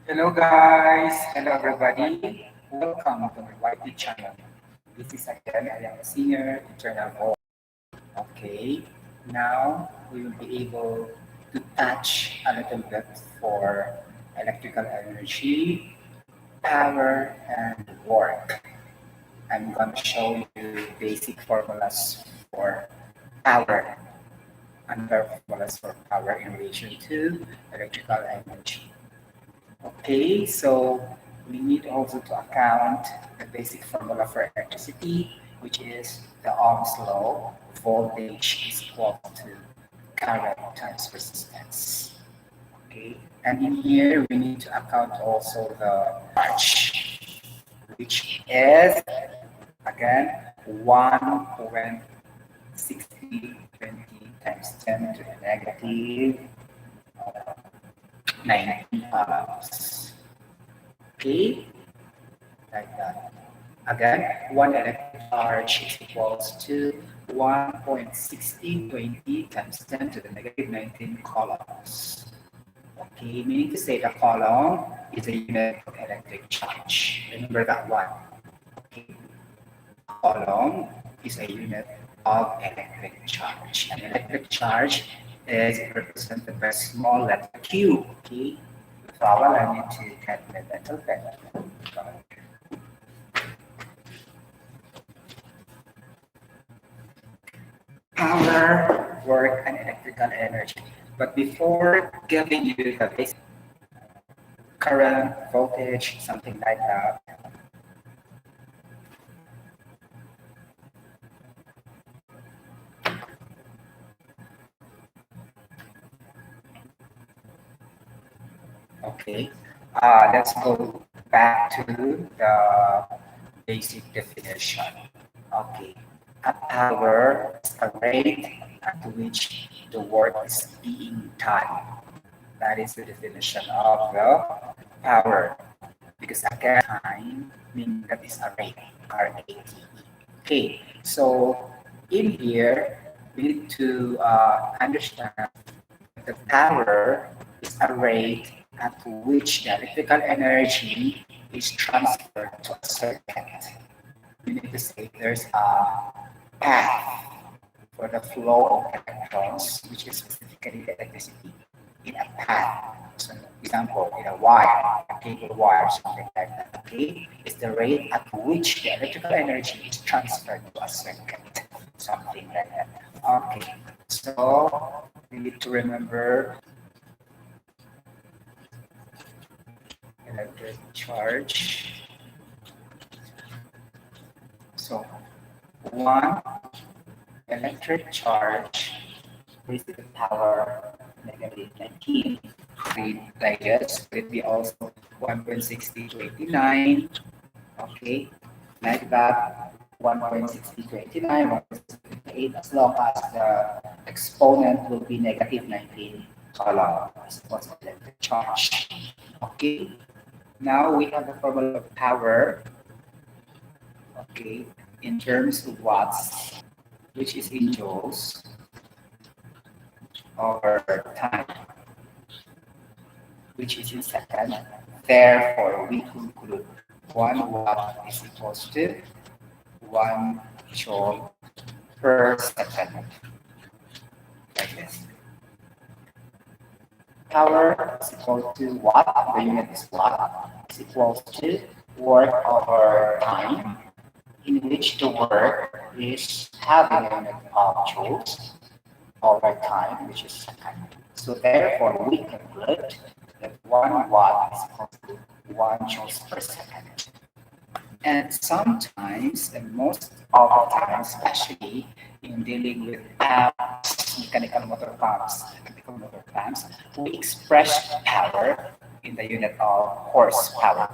Hello guys, hello everybody. Welcome to my YT channel. This is again, I am a senior internal role. Okay, now we will be able to touch a little bit for electrical energy, power, and work. I'm going to show you basic formulas for power, another formulas for power in relation to electrical energy. Okay, so we need also to account the basic formula for electricity, which is the Ohm's law. Voltage is equal to current times resistance. Okay, and in here we need to account also the charge, which is again 1.6020 times 10 to the negative 19 coulombs. Okay, like that. Again, one electric charge is equals to 1.1620 times 10 to the negative 19 coulombs. Okay, meaning to say the coulomb is a unit of electric charge. Remember that one. Okay, coulomb is a unit of electric charge. An electric charge is represented by small letter Q. Okay, so I need to calculate that. Okay. Power, work, and electrical energy. But before giving you the basic current, voltage, something like that, okay, let's go back to the basic definition. Okay, a power is a rate at which the work is being done. That is the definition of the power. Because again, time meaning that is a rate, R-A-T-E. Okay, so in here, we need to understand that the power is a rate at which the electrical energy is transferred to a circuit. We need to say there's a path for the flow of electrons, which is specifically the electricity, in a path. So, example, in a wire, a cable wire, something like that. Okay, is the rate at which the electrical energy is transferred to a circuit, something like that. Okay, so we need to remember electric charge. So, one electric charge raised to the power negative 19. Read like this. Could be also 1.60 to 89. Okay, like that. 1.60 to 89, 1.68, as long as the exponent will be negative 19 coulomb as was electric charge. Okay, now we have the formula of power. Okay, in terms of watts, which is in joules over time, which is in second. Therefore, we conclude 1 watt is equals to 1 joule per second. Like this. Power is equal to watt, the unit is watt, is equals to work over time, in which the work is having a unit of joules over time, which is second. So therefore, we conclude that 1 watt is equal to 1 joules per second. And sometimes, and most of the time, especially in dealing with pumps, mechanical motor pumps, we express power in the unit of horsepower.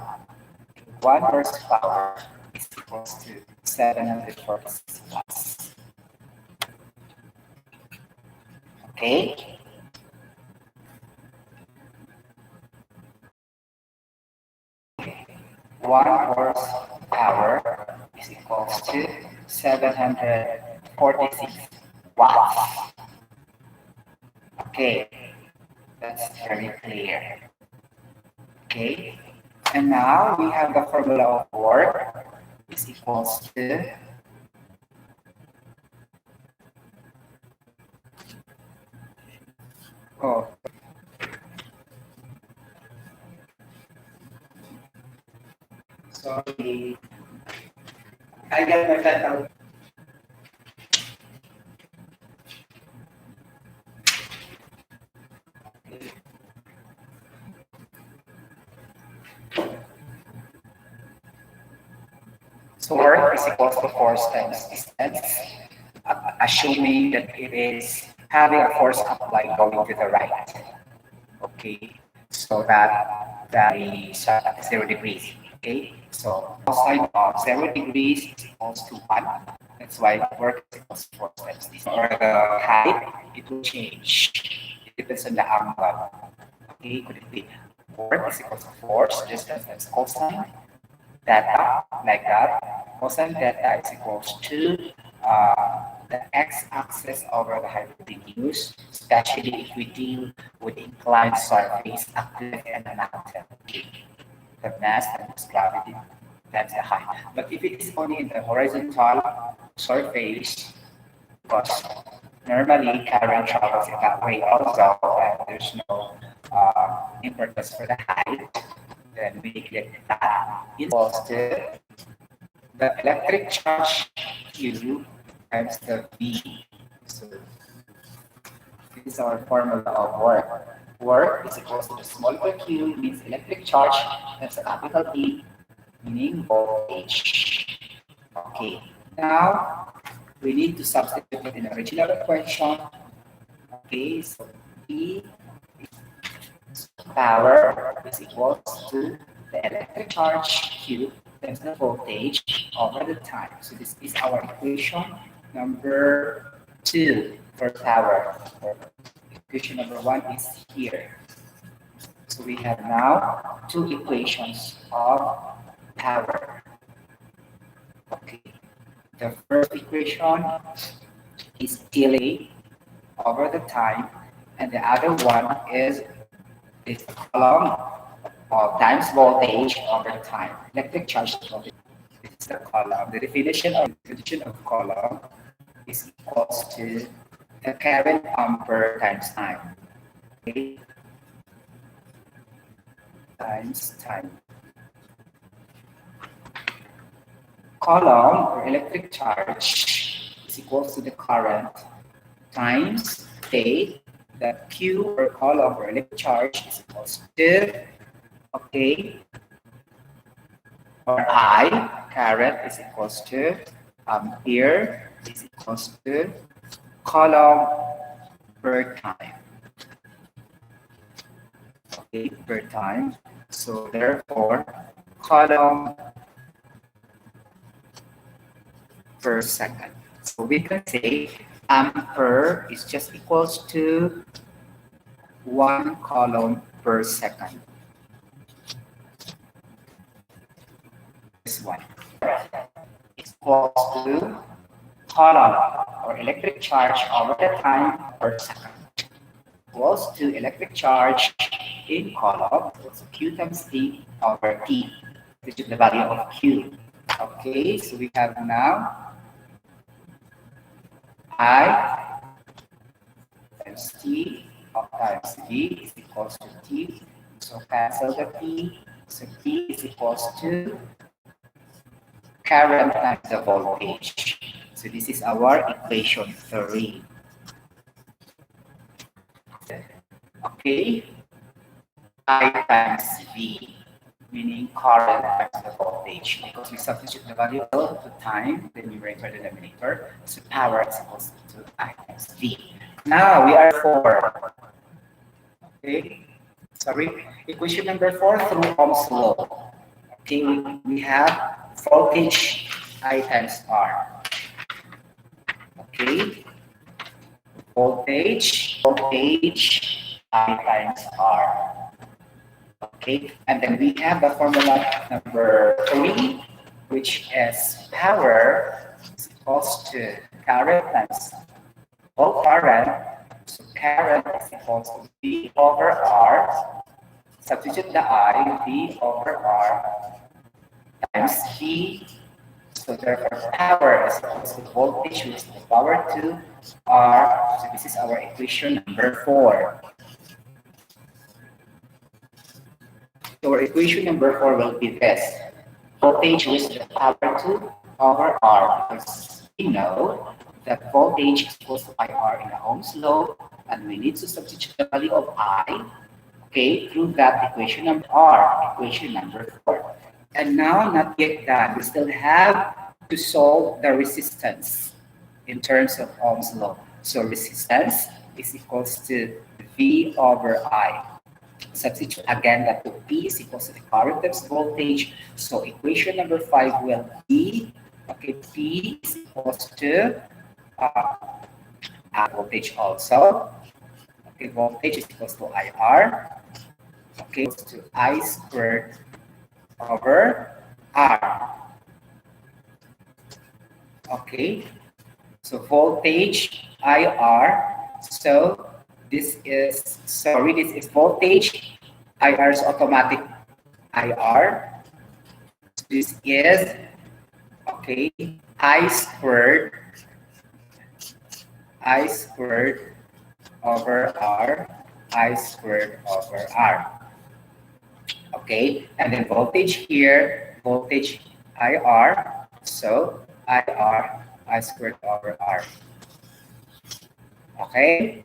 1 horsepower is equal to 746 watts. Okay? 1 horsepower is equal to 746 watts. Okay, that's very clear. Okay, and now we have the formula of work is equals to oh, sorry, I get my pen out. So work is equals to force times distance, assuming that it is having a force applied going to the right. Okay, so that is 0 degrees. Okay, so cosine of 0 degrees is equals to 1. That's why work is equals to force times distance. Or the height, it will change. It depends on the angle. Okay, could it be work is equals to force, distance times cosine, data like that. Cosine data is equals to the x-axis over the hypotenuse, especially if we deal with inclined surface, a cliff and a mountain. The mass times gravity times the height. But if it is only in the horizontal surface, because normally current travels in that way also, and there's no importance for the height, then we neglect that. Equals to the electric charge Q times the V. So this is our formula of work. Work is equals to the small q means electric charge times the capital E, meaning voltage. Okay. Now we need to substitute it in the original equation. Okay, so E power is equals to the electric charge Q times the voltage over the time. So this is our equation number 2 for power. Equation number 1 is here. So we have now two equations of power. Okay. The first equation is delay over the time, and the other one is column times voltage over time. Electric charge voltage. This is the column. The definition of column is equals to the current ampere times time. Okay? Times time. Column or electric charge is equals to the current times state. The Q or column or electric charge is equals to, okay, or I, current is equals to ampere is equals to column per time. Okay, per time. So therefore, column per second. So we can say ampere is just equals to 1 column per second. This one is equals to column or electric charge over the time per second. Equals to electric charge in column equals Q times T over T, which is the value of Q. Okay, so we have now I times T times V is equals to T. So cancel the T. So T is equals to current times the voltage. So this is our equation 3. Okay. I times V, meaning current times the voltage. Because we substitute the value of the time, the numerator, the denominator. So power is equals to I times V. Now we are 4. Okay. Sorry. Equation number 4 through Ohm's law. Okay, we have voltage I times R. Okay, voltage I times R. Okay, and then we have the formula number 3, which is power is equals to current times volt current. So current is equals to V over R. substitute the I, V over R times V. So therefore, power is equals to voltage raised to the power 2 R. So this is our equation number 4. So our equation number 4 will be this. Voltage raised to the power 2 over R. Because we know that voltage is equals to IR in the Ohm's law, and we need to substitute the value of I, okay, through that equation number R, equation number 4. And now, not yet done. We still have to solve the resistance in terms of Ohm's law. So resistance is equals to V over I. Substitute again that to P is equals to the current times voltage. So equation number 5 will be, okay, P is equals to voltage also. Okay, voltage is equals to IR. Okay, equals to I squared over R. Okay, so voltage IR. So this is voltage. IR is automatic IR. This is, okay, I squared over R. I squared over R. Okay, and then voltage here, voltage IR. So IR, I squared over R. Okay,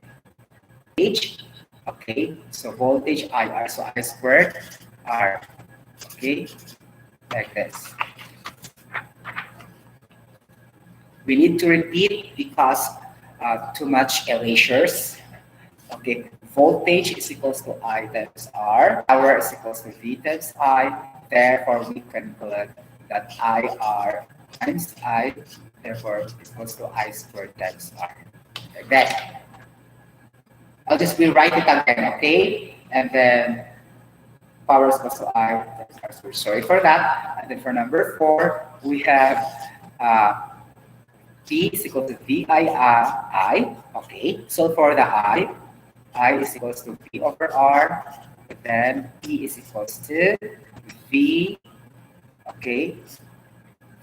H. Okay, so voltage IR, so I squared R. Okay, like this. We need to repeat because too much erasures. Okay, voltage is equals to I times R. Power is equals to V times I. Therefore, we conclude that IR times I, therefore, is equals to I squared times R. Like that. I'll just rewrite it again, okay? And then power is equals to I times R squared. Sorry for that. And then for number 4, we have V is equal to VI. Okay, so for the I is equals to V over R, then P is equals to V, okay,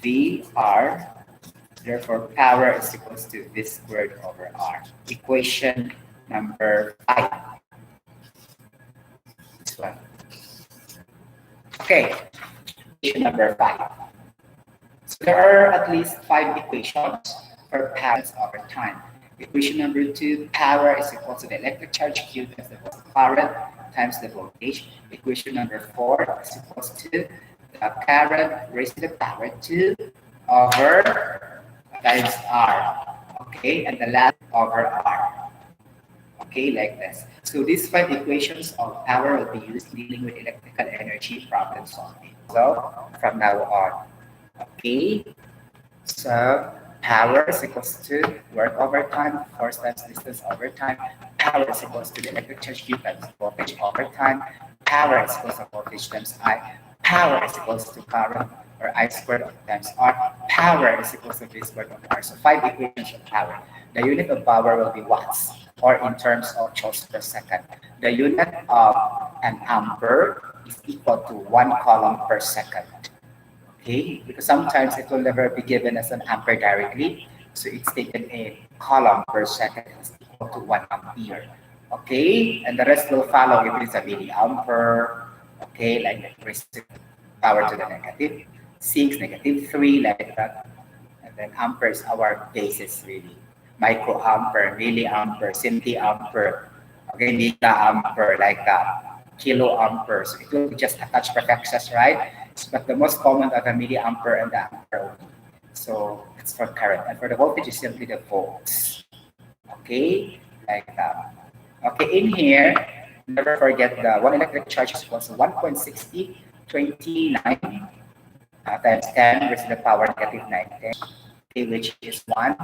VR. Therefore, power is equals to V squared over R. Equation number 5. This one. Okay, equation number 5. So there are at least 5 equations for powers over time. Equation number 2, power is equal to the electric charge Q times the current times the voltage. Equation number 4 is equal to the current raised to the power 2 over times R. Okay, and the last over R. Okay, like this. So these 5 equations of power will be used dealing with electrical energy problem solving. So from now on. Okay, so power is equals to work over time, force times distance over time. Power is equals to the electric charge Q times voltage over time. Power is equals to voltage times I. Power is equals to current or I squared times R. Power is equals to V squared of R. So 5 equations of power. The unit of power will be watts, or in terms of joules per second. The unit of an ampere is equal to 1 coulomb per second. Okay, because sometimes it will never be given as an ampere directly, so it's taken in coulomb per second is equal to 1 ampere. Okay, and the rest will follow if it is a milliampere. Okay, like raised to power to the negative 6, negative 3, like that. And then ampere is our basis really. Microampere, milliampere, centiampere, okay, megaampere, like that. Kiloampere. So it will be just attached prefixes, right? But the most common are the milliampere and the ampere only. So it's for current. And for the voltage is simply the volts. Okay, like that. Okay, in here, never forget the 1 electric charge is equal to 1.6029 times 10 raised to the power negative 19, okay, which is 1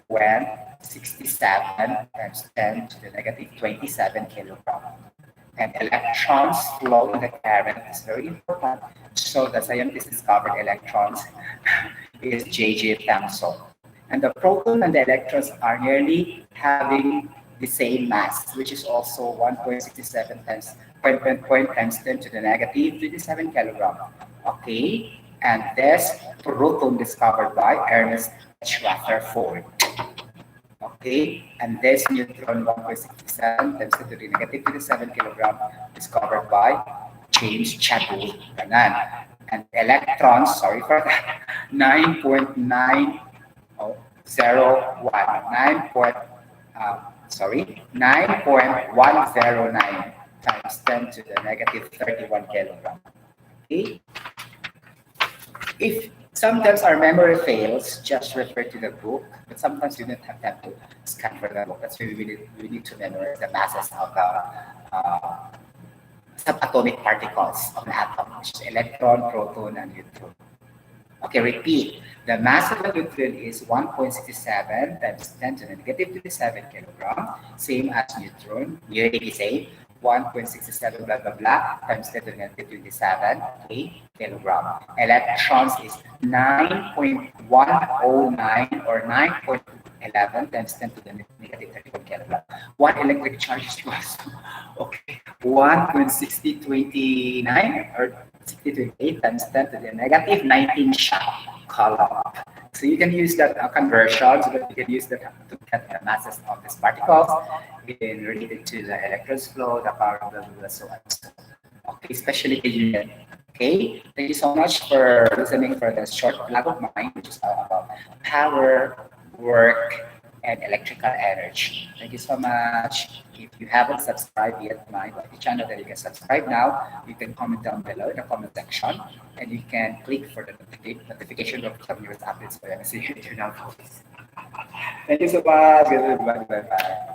when 67 times 10 to the negative 27 kilogram. And electrons flow in the current is very important. So the scientist discovered electrons is J.J. Thomson. And the proton and the electrons are nearly having the same mass, which is also 1.67 times point times 10 to the negative 27 kilogram. Okay, and this proton discovered by Ernest H. Rutherford. Okay, and this neutron 1.67 times 10 to the negative 27 kilogram discovered by James Chadwick. Ganon. And the electrons, sorry for that, 9.901, 9.109 times 10 to the negative 31 kilogram. Okay? If sometimes our memory fails, just refer to the book, but sometimes you don't have time to scan for the book. That's why we need to memorize the masses of the subatomic particles of an atom, which is electron, proton, and neutron. Okay, repeat. The mass of a neutron is 1.67 times 10 to the negative 27 kilogram, same as neutron. You already say 1.67 blah blah blah times 10 to the negative 27 kilogram. Electrons is 9.109 or 9.11 times 10 to the negative 31 kilogram. One electric charge is okay, 1.6029 or 6028 times 10 to the negative 19 coulomb. So you can use that conversion, so that you can use that to get the masses of these particles in related to the electrons flow, the power, blah, blah, blah, so on. Okay, especially the unit. Okay, thank you so much for listening for this short blog of mine, which is all about power, work, and electrical energy. Thank you so much. If you haven't subscribed yet to my channel, then you can subscribe now. You can comment down below in the comment section, and you can click for the notification of some newest updates for MSc YouTube now. Thank you so much. Bye bye.